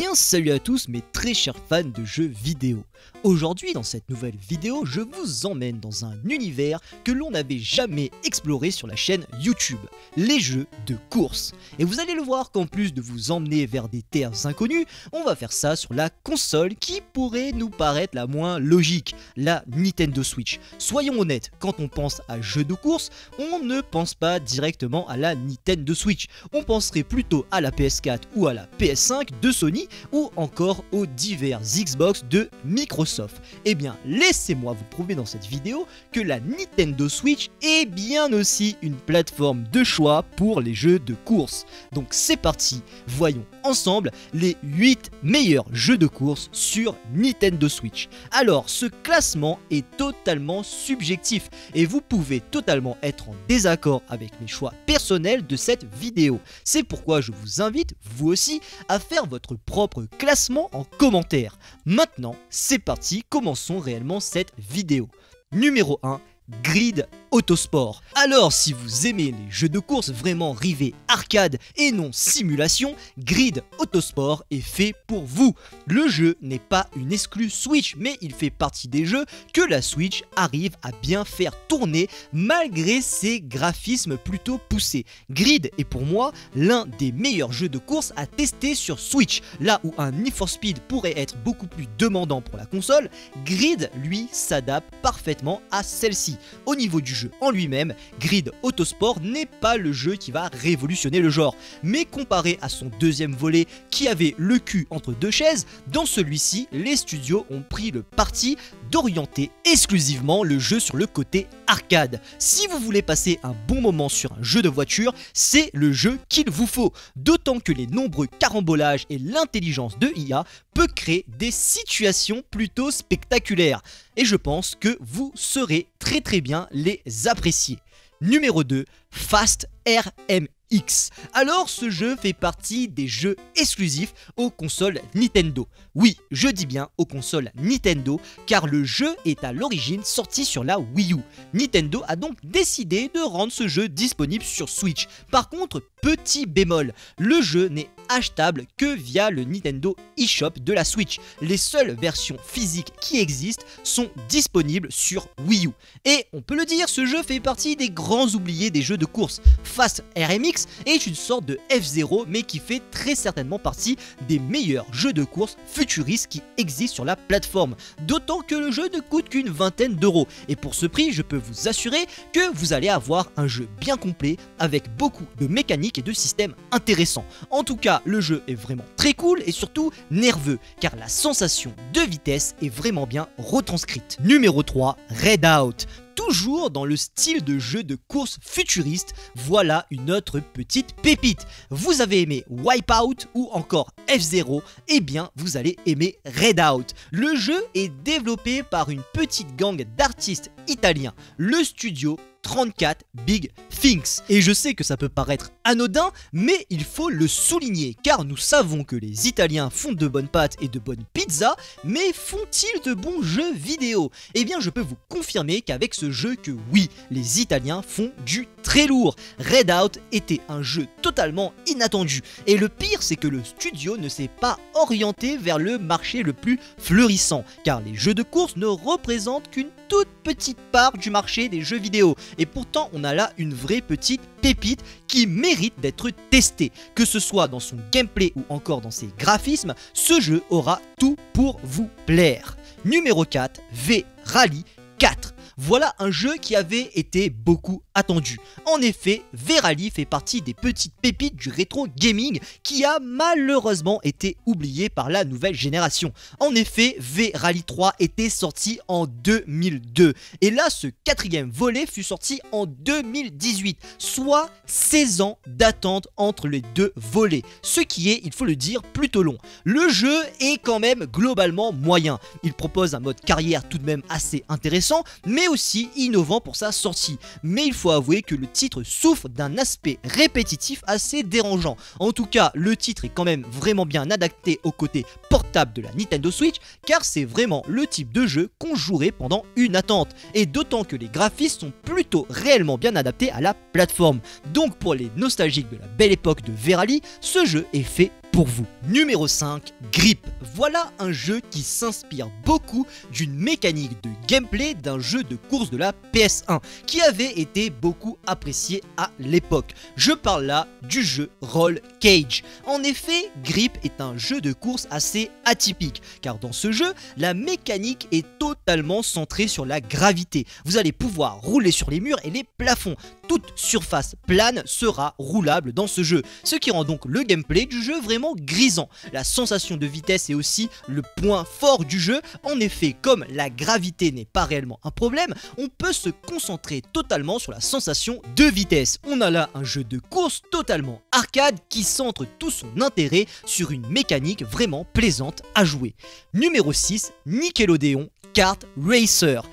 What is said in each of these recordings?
bien salut à tous mes très chers fans de jeux vidéo. Aujourd'hui dans cette nouvelle vidéo, je vous emmène dans un univers que l'on n'avait jamais exploré sur la chaîne YouTube, les jeux de course. Et vous allez le voir qu'en plus de vous emmener vers des terres inconnues, on va faire ça sur la console qui pourrait nous paraître la moins logique, la Nintendo Switch. Soyons honnêtes, quand on pense à jeux de course, on ne pense pas directement à la Nintendo Switch. On penserait plutôt à la PS4 ou à la PS5 de Sony ou encore aux divers Xbox de Microsoft. Eh bien, laissez-moi vous prouver dans cette vidéo que la Nintendo Switch est bien aussi une plateforme de choix pour les jeux de course. Donc c'est parti, voyons ensemble les 8 meilleurs jeux de course sur Nintendo Switch. Alors, ce classement est totalement subjectif et vous pouvez totalement être en désaccord avec mes choix personnels de cette vidéo. C'est pourquoi je vous invite, vous aussi, à faire votre propre classement en commentaire. Maintenant, c'est parti, commençons réellement cette vidéo. Numéro 1, Grid Autosport. Alors si vous aimez les jeux de course vraiment rivés arcade et non simulation, Grid Autosport est fait pour vous. Le jeu n'est pas une exclue Switch, mais il fait partie des jeux que la Switch arrive à bien faire tourner malgré ses graphismes plutôt poussés. Grid est pour moi l'un des meilleurs jeux de course à tester sur Switch. Là où un Need for Speed pourrait être beaucoup plus demandant pour la console, Grid lui s'adapte parfaitement à celle-ci. Au niveau du jeu en lui-même, Grid Autosport n'est pas le jeu qui va révolutionner le genre, mais comparé à son deuxième volet qui avait le cul entre deux chaises, dans celui-ci, les studios ont pris le parti d'orienter exclusivement le jeu sur le côté arcade. Si vous voulez passer un bon moment sur un jeu de voiture, c'est le jeu qu'il vous faut, d'autant que les nombreux carambolages et l'intelligence de IA peut créer des situations plutôt spectaculaires. Et je pense que vous saurez très bien les apprécier. Numéro 2, Fast RMX. Alors ce jeu fait partie des jeux exclusifs aux consoles Nintendo. Oui, je dis bien aux consoles Nintendo, car le jeu est à l'origine sorti sur la Wii U. Nintendo a donc décidé de rendre ce jeu disponible sur Switch. Par contre, petit bémol, le jeu n'est achetable que via le Nintendo eShop de la Switch. Les seules versions physiques qui existent sont disponibles sur Wii U. Et on peut le dire, ce jeu fait partie des grands oubliés des jeux de course. Fast RMX est une sorte de F0 mais qui fait très certainement partie des meilleurs jeux de course futuristes qui existent sur la plateforme. D'autant que le jeu ne coûte qu'une vingtaine d'euros. Et pour ce prix, je peux vous assurer que vous allez avoir un jeu bien complet avec beaucoup de mécaniques et de systèmes intéressants. En tout cas, le jeu est vraiment très cool et surtout nerveux car la sensation de vitesse est vraiment bien retranscrite. Numéro 3, Redout. Toujours dans le style de jeu de course futuriste, voilà une autre petite pépite. Vous avez aimé Wipeout ou encore F0, eh bien vous allez aimer Redout. Le jeu est développé par une petite gang d'artistes italiens, le studio 34 Big Things. Et je sais que ça peut paraître anodin, mais il faut le souligner, car nous savons que les Italiens font de bonnes pâtes et de bonnes pizzas, mais font-ils de bons jeux vidéo? Eh bien je peux vous confirmer qu'avec ce jeu que oui, les Italiens font du très lourd. Redout était un jeu totalement inattendu, et le pire c'est que le studio ne s'est pas orienté vers le marché le plus fleurissant, car les jeux de course ne représentent qu'une toute petite part du marché des jeux vidéo. Et pourtant on a là une vraie petite pépite qui mérite d'être testée. Que ce soit dans son gameplay ou encore dans ses graphismes, ce jeu aura tout pour vous plaire. Numéro 4, V-Rally 4. Voilà un jeu qui avait été beaucoup attendu. En effet, V-Rally fait partie des petites pépites du rétro gaming qui a malheureusement été oublié par la nouvelle génération. En effet, V-Rally 3 était sorti en 2002 et là ce quatrième volet fut sorti en 2018, soit 16 ans d'attente entre les deux volets, ce qui est, il faut le dire, plutôt long. Le jeu est quand même globalement moyen. Il propose un mode carrière tout de même assez intéressant, mais aussi innovant pour sa sortie. Mais il faut avouer que le titre souffre d'un aspect répétitif assez dérangeant. En tout cas, le titre est quand même vraiment bien adapté au côté portable de la Nintendo Switch, car c'est vraiment le type de jeu qu'on jouerait pendant une attente. Et d'autant que les graphismes sont plutôt réellement bien adaptés à la plateforme. Donc pour les nostalgiques de la belle époque de V-Rally, ce jeu est fait pour vous. Numéro 5, Grip. Voilà un jeu qui s'inspire beaucoup d'une mécanique de gameplay d'un jeu de course de la PS1 qui avait été beaucoup apprécié à l'époque. Je parle là du jeu Roll Cage. En effet, Grip est un jeu de course assez atypique car dans ce jeu, la mécanique est totalement centrée sur la gravité. Vous allez pouvoir rouler sur les murs et les plafonds. Toute surface plane sera roulable dans ce jeu, ce qui rend donc le gameplay du jeu vraiment grisant. La sensation de vitesse est aussi le point fort du jeu. En effet, comme la gravité n'est pas réellement un problème, on peut se concentrer totalement sur la sensation de vitesse. On a là un jeu de course totalement arcade qui centre tout son intérêt sur une mécanique vraiment plaisante à jouer. Numéro 6, Nickelodeon Kart Racer.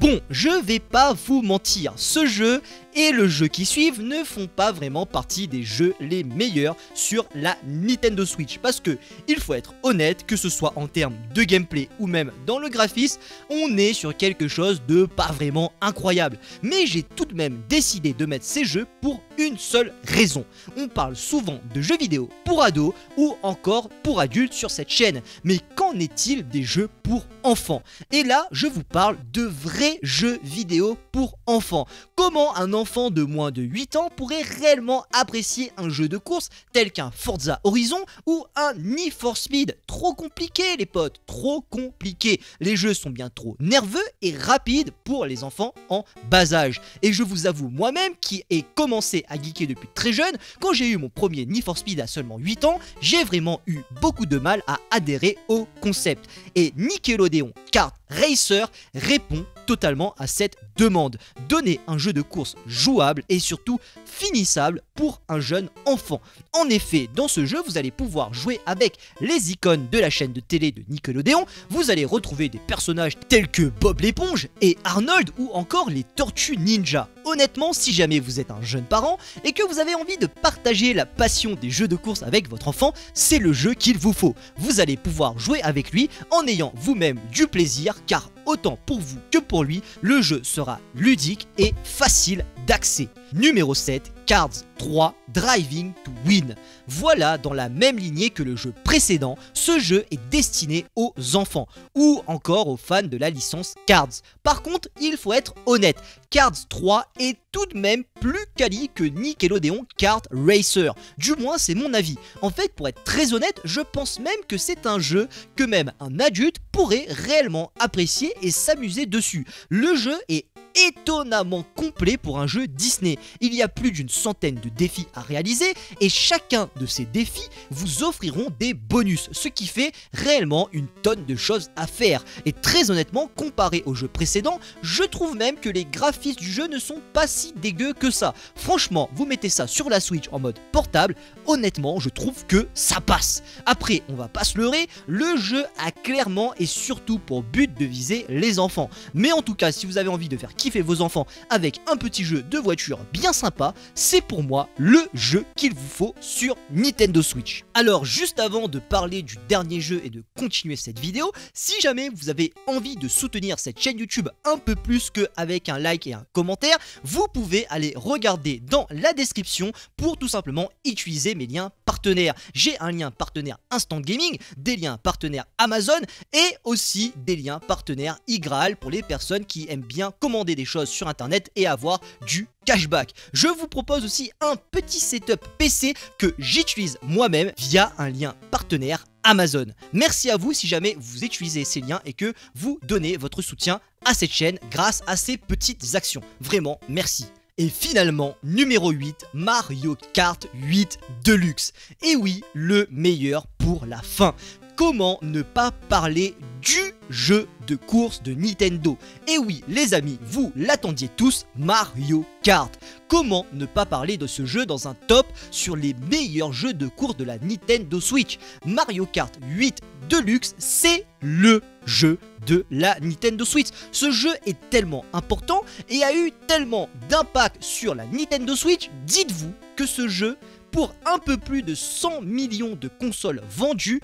Bon, je vais pas vous mentir, ce jeu et le jeu qui suivent ne font pas vraiment partie des jeux les meilleurs sur la Nintendo Switch parce que, il faut être honnête, que ce soit en termes de gameplay ou même dans le graphisme, on est sur quelque chose de pas vraiment incroyable. Mais j'ai tout de même décidé de mettre ces jeux pour une seule raison. On parle souvent de jeux vidéo pour ados ou encore pour adultes sur cette chaîne, mais qu'en est-il des jeux pour enfants? Et là, je vous parle de vrais jeux vidéo pour enfants. Comment un enfant de moins de 8 ans pourrait réellement apprécier un jeu de course tel qu'un Forza Horizon ou un Need for Speed? Trop compliqué les potes, trop compliqué. Les jeux sont bien trop nerveux et rapides pour les enfants en bas âge. Et je vous avoue moi-même qui ai commencé à geeker depuis très jeune, quand j'ai eu mon premier Need for Speed à seulement 8 ans, j'ai vraiment eu beaucoup de mal à adhérer au concept. Et Nickelodeon Kart Racer répond totalement à cette demande. Donner un jeu de course jouable et surtout finissable pour un jeune enfant. En effet, dans ce jeu, vous allez pouvoir jouer avec les icônes de la chaîne de télé de Nickelodeon. Vous allez retrouver des personnages tels que Bob l'éponge et Arnold ou encore les Tortues Ninja. Honnêtement, si jamais vous êtes un jeune parent et que vous avez envie de partager la passion des jeux de course avec votre enfant, c'est le jeu qu'il vous faut. Vous allez pouvoir jouer avec lui en ayant vous-même du plaisir car autant pour vous que pour lui, le jeu sera ludique et facile d'accès. Numéro 7, Cars 3 Driving to Win. Voilà, dans la même lignée que le jeu précédent, ce jeu est destiné aux enfants ou encore aux fans de la licence Cars. Par contre, il faut être honnête, Cars 3 est tout de même plus quali que Nickelodeon Kart Racer. Du moins, c'est mon avis. En fait, pour être très honnête, je pense même que c'est un jeu que même un adulte pourrait réellement apprécier et s'amuser dessus. Le jeu est étonnamment complet pour un jeu Disney. Il y a plus d'une centaine de défis à réaliser et chacun de ces défis vous offriront des bonus, ce qui fait réellement une tonne de choses à faire. Et très honnêtement, comparé au jeu précédent, je trouve même que les graphismes du jeu ne sont pas si dégueux que ça. Franchement, vous mettez ça sur la Switch en mode portable, honnêtement, je trouve que ça passe. Après, on va pas se leurrer, le jeu a clairement et surtout pour but de viser les enfants. Mais en tout cas, si vous avez envie de faire kiffer vos enfants avec un petit jeu de voiture bien sympa, c'est pour moi le jeu qu'il vous faut sur Nintendo Switch. Alors juste avant de parler du dernier jeu et de continuer cette vidéo, si jamais vous avez envie de soutenir cette chaîne YouTube un peu plus qu'avec un like et un commentaire, vous pouvez aller regarder dans la description pour tout simplement utiliser mes liens partenaires. J'ai un lien partenaire Instant Gaming, des liens partenaires Amazon et aussi des liens partenaires iGraal pour les personnes qui aiment bien commander des choses sur internet et avoir du cashback. Je vous propose aussi un petit setup PC que j'utilise moi-même via un lien partenaire Amazon. Merci à vous si jamais vous utilisez ces liens et que vous donnez votre soutien à cette chaîne grâce à ces petites actions. Vraiment, merci. Et finalement, numéro 8, Mario Kart 8 Deluxe. Et oui, le meilleur pour la fin. Comment ne pas parler du jeu de course de Nintendo? Et oui, les amis, vous l'attendiez tous, Mario Kart. Comment ne pas parler de ce jeu dans un top sur les meilleurs jeux de course de la Nintendo Switch? Mario Kart 8 Deluxe, c'est le jeu de la Nintendo Switch. Ce jeu est tellement important et a eu tellement d'impact sur la Nintendo Switch. Dites-vous que ce jeu, pour un peu plus de 100 millions de consoles vendues,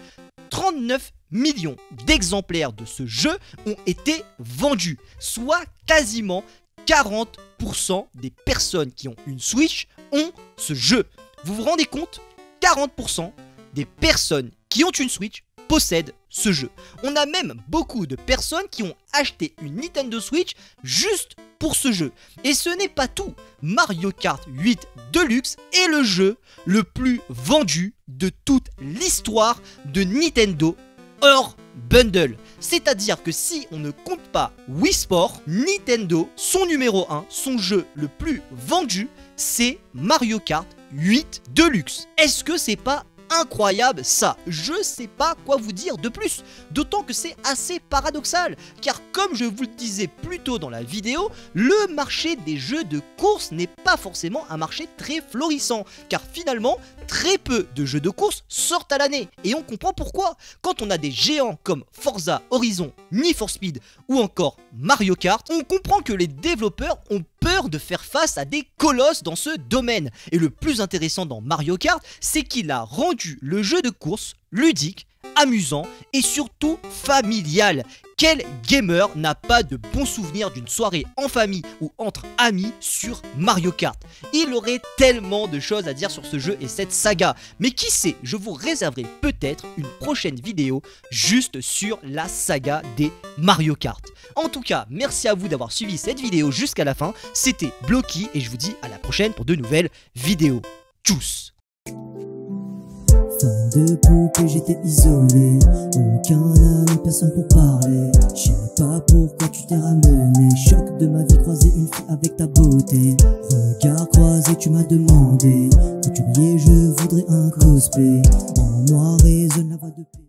39 millions d'exemplaires de ce jeu ont été vendus, soit quasiment 40% des personnes qui ont une Switch ont ce jeu. Vous vous rendez compte? 40% des personnes qui ont une Switch possèdent ce jeu. On a même beaucoup de personnes qui ont acheté une Nintendo Switch juste pour ce jeu. Et ce n'est pas tout. Mario Kart 8 Deluxe est le jeu le plus vendu de toute l'histoire de Nintendo hors bundle. C'est-à-dire que si on ne compte pas Wii Sport, Nintendo, son numéro 1, son jeu le plus vendu, c'est Mario Kart 8 Deluxe. Est-ce que c'est pas incroyable ça? Je sais pas quoi vous dire de plus, d'autant que c'est assez paradoxal, car comme je vous le disais plus tôt dans la vidéo, le marché des jeux de course n'est pas forcément un marché très florissant, car finalement très peu de jeux de course sortent à l'année, et on comprend pourquoi. Quand on a des géants comme Forza Horizon, Need for Speed ou encore Mario Kart, on comprend que les développeurs ont peur de faire face à des colosses dans ce domaine. Et le plus intéressant dans Mario Kart, c'est qu'il a rendu le jeu de course ludique, amusant et surtout familial. Quel gamer n'a pas de bons souvenirs d'une soirée en famille ou entre amis sur Mario Kart? Il aurait tellement de choses à dire sur ce jeu et cette saga. Mais qui sait, je vous réserverai peut-être une prochaine vidéo juste sur la saga des Mario Kart. En tout cas, merci à vous d'avoir suivi cette vidéo jusqu'à la fin. C'était Blocky et je vous dis à la prochaine pour de nouvelles vidéos. Tchuss! Fin de poupée, j'étais isolé, aucun ami, personne pour parler. Je sais pas pourquoi tu t'es ramené. Choc de ma vie, croisé une fille avec ta beauté. Regard croisé, tu m'as demandé. Couturier, je voudrais un cosplay. En moi résonne la voix de paix.